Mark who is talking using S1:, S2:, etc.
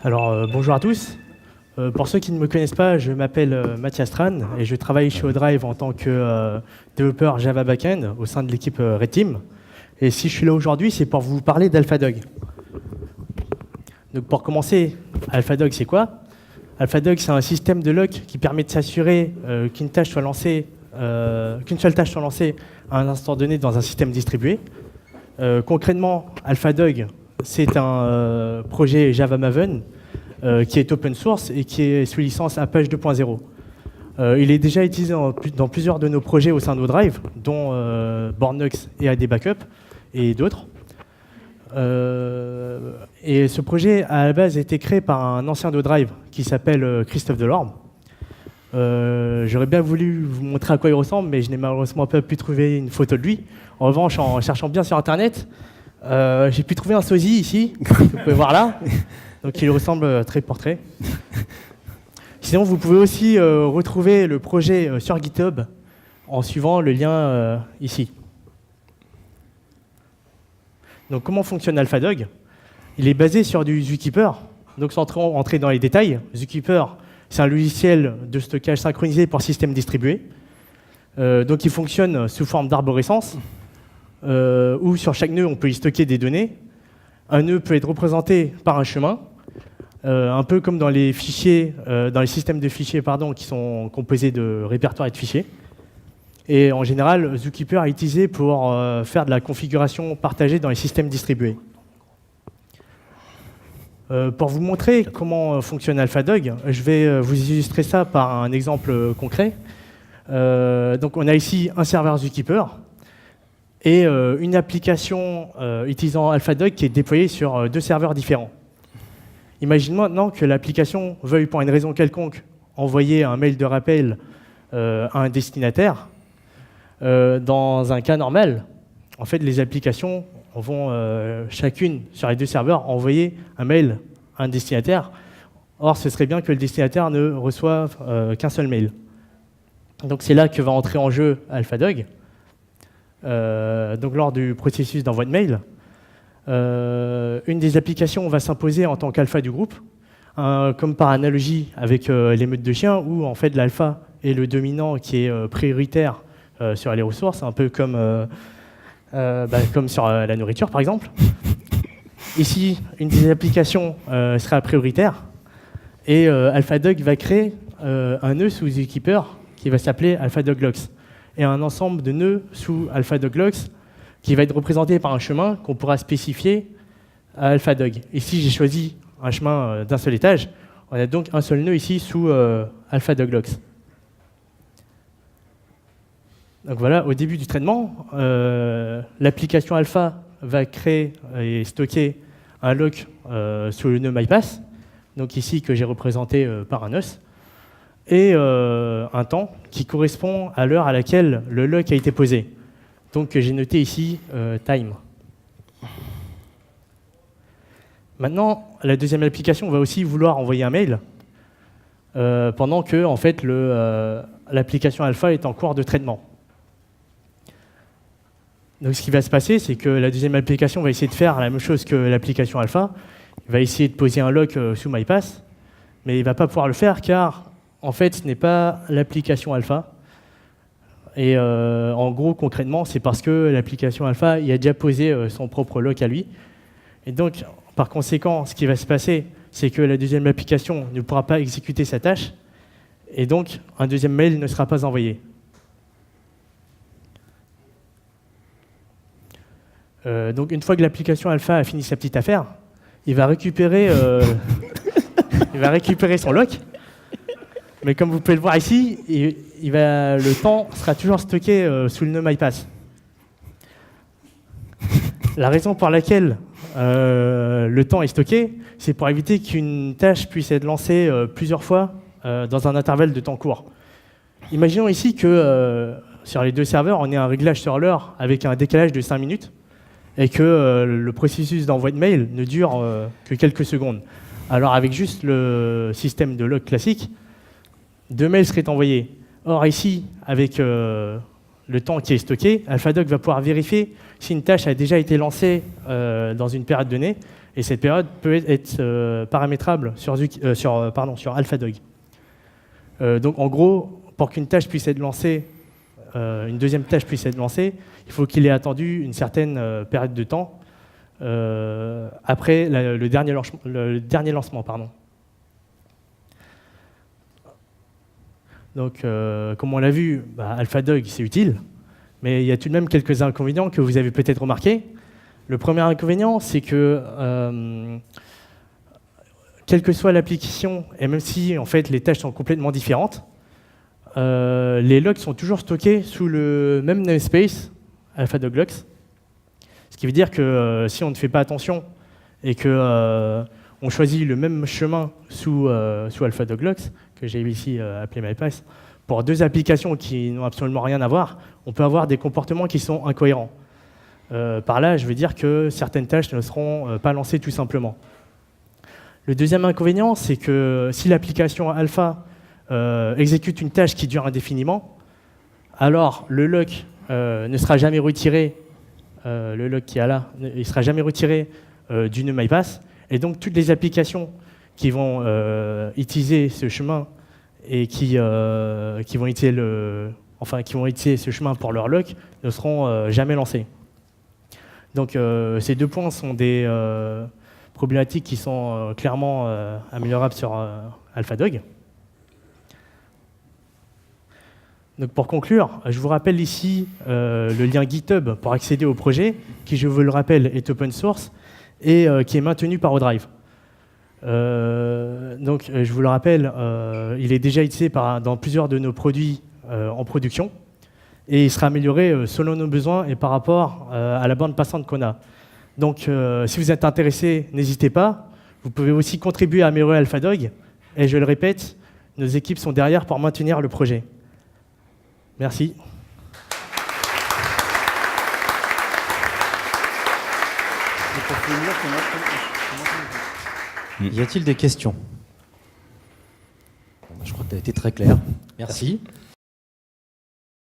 S1: Bonjour à tous. Pour ceux qui ne me connaissent pas, je m'appelle Mathias Tran et je travaille chez Odrive en tant que développeur Java Backend au sein de l'équipe Red Team. Et si je suis là aujourd'hui, c'est pour vous parler d'AlphaDog. Donc pour commencer, AlphaDog, c'est quoi? AlphaDog, c'est un système de lock qui permet de s'assurer qu'une seule tâche soit lancée à un instant donné dans un système distribué. Concrètement, AlphaDog, c'est un projet Java Maven qui est open source et qui est sous licence Apache 2.0. Il est déjà utilisé dans plusieurs de nos projets au sein de Odrive, dont Bornux et AD Backup et d'autres. Et ce projet, à la base, a été créé par un ancien d'Odrive qui s'appelle Christophe Delorme. J'aurais bien voulu vous montrer à quoi il ressemble, mais je n'ai malheureusement pas pu trouver une photo de lui. En revanche, en cherchant bien sur Internet, j'ai pu trouver un sosie ici, que vous pouvez voir là. Donc il ressemble très portrait. Sinon, vous pouvez aussi retrouver le projet sur GitHub en suivant le lien ici. Donc comment fonctionne AlphaDog? Il est basé sur du Zookeeper. Donc sans entrer dans les détails, Zookeeper, c'est un logiciel de stockage synchronisé pour système distribué. Donc il fonctionne sous forme d'arborescence, où sur chaque nœud, on peut y stocker des données. Un nœud peut être représenté par un chemin, un peu comme dans les fichiers, dans les systèmes de fichiers qui sont composés de répertoires et de fichiers. Et en général, Zookeeper est utilisé pour faire de la configuration partagée dans les systèmes distribués. Pour vous montrer comment fonctionne AlphaDog, je vais vous illustrer ça par un exemple concret. Donc on a ici un serveur Zookeeper et une application utilisant AlphaDog qui est déployée sur deux serveurs différents. Imaginons maintenant que l'application veuille, pour une raison quelconque, envoyer un mail de rappel à un destinataire. Dans un cas normal, en fait, les applications vont chacune, sur les deux serveurs, envoyer un mail à un destinataire. Or, ce serait bien que le destinataire ne reçoive qu'un seul mail. Donc c'est là que va entrer en jeu AlphaDog. Donc lors du processus d'envoi de mail, une des applications va s'imposer en tant qu'alpha du groupe, comme par analogie avec l'émeute de chien, où en fait l'alpha est le dominant qui est prioritaire sur les ressources, un peu comme sur la nourriture par exemple. Ici, une des applications sera prioritaire et AlphaDog va créer un nœud sous Zookeeper qui va s'appeler AlphaDogLocks et un ensemble de nœuds sous AlphaDogLocks qui va être représenté par un chemin qu'on pourra spécifier à AlphaDog. Ici, j'ai choisi un chemin d'un seul étage. On a donc un seul nœud ici sous AlphaDogLocks. Donc voilà, au début du traitement, l'application Alpha va créer et stocker un lock sous le nœud MyPass, donc ici que j'ai représenté par un os, et un temps qui correspond à l'heure à laquelle le lock a été posé. Donc j'ai noté ici time. Maintenant, la deuxième application va aussi vouloir envoyer un mail pendant que en fait, l'application Alpha est en cours de traitement. Donc ce qui va se passer, c'est que la deuxième application va essayer de faire la même chose que l'application Alpha. Il va essayer de poser un lock sous MyPass, mais il ne va pas pouvoir le faire car en fait, ce n'est pas l'application Alpha. Et en gros, concrètement, c'est parce que l'application Alpha y a déjà posé son propre lock à lui. Et donc, par conséquent, ce qui va se passer, c'est que la deuxième application ne pourra pas exécuter sa tâche, et donc un deuxième mail ne sera pas envoyé. Donc, une fois que l'application Alpha a fini sa petite affaire, il va récupérer son lock. Mais comme vous pouvez le voir ici, le temps sera toujours stocké sous le nœud MyPass. La raison pour laquelle le temps est stocké, c'est pour éviter qu'une tâche puisse être lancée plusieurs fois dans un intervalle de temps court. Imaginons ici que sur les deux serveurs, on ait un réglage sur l'heure avec un décalage de 5 minutes et que le processus d'envoi de mail ne dure que quelques secondes. Alors avec juste le système de log classique, 2 mails seraient envoyés. Or ici, avec le temps qui est stocké, AlphaDog va pouvoir vérifier si une tâche a déjà été lancée dans une période donnée Et cette période peut être paramétrable sur AlphaDog. Donc en gros, pour qu'une tâche puisse être lancée, une deuxième tâche puisse être lancée, il faut qu'il ait attendu une certaine période de temps après le dernier lancement. Donc, comme on l'a vu, AlphaDog, c'est utile, mais il y a tout de même quelques inconvénients que vous avez peut-être remarqués. Le premier inconvénient, c'est que, quelle que soit l'application, et même si en fait, les tâches sont complètement différentes, les logs sont toujours stockés sous le même namespace, AlphaDog Logs. Ce qui veut dire que si on ne fait pas attention et qu'on choisit le même chemin sous AlphaDog Logs, que j'ai ici appelé MyPass, pour deux applications qui n'ont absolument rien à voir, on peut avoir des comportements qui sont incohérents. Par là, je veux dire que certaines tâches ne seront pas lancées tout simplement. Le deuxième inconvénient, c'est que si l'application Alpha exécute une tâche qui dure indéfiniment, alors le lock ne sera jamais retiré, le lock qui est là, il sera jamais retiré du nœud MyPass, et donc toutes les applications qui vont utiliser ce chemin et qui vont utiliser ce chemin pour leur lock ne seront jamais lancées. Donc ces deux points sont des problématiques qui sont clairement améliorables sur AlphaDog. Donc pour conclure, je vous rappelle ici le lien GitHub pour accéder au projet, qui, je vous le rappelle, est open source et qui est maintenu par ODrive. Donc je vous le rappelle, il est déjà utilisé dans plusieurs de nos produits en production, et il sera amélioré selon nos besoins et par rapport à la bande passante qu'on a. Donc si vous êtes intéressé, n'hésitez pas. Vous pouvez aussi contribuer à améliorer AlphaDog, et je le répète, nos équipes sont derrière pour maintenir le projet. Merci.
S2: Y a-t-il des questions? Je crois que tu as été très clair. Merci.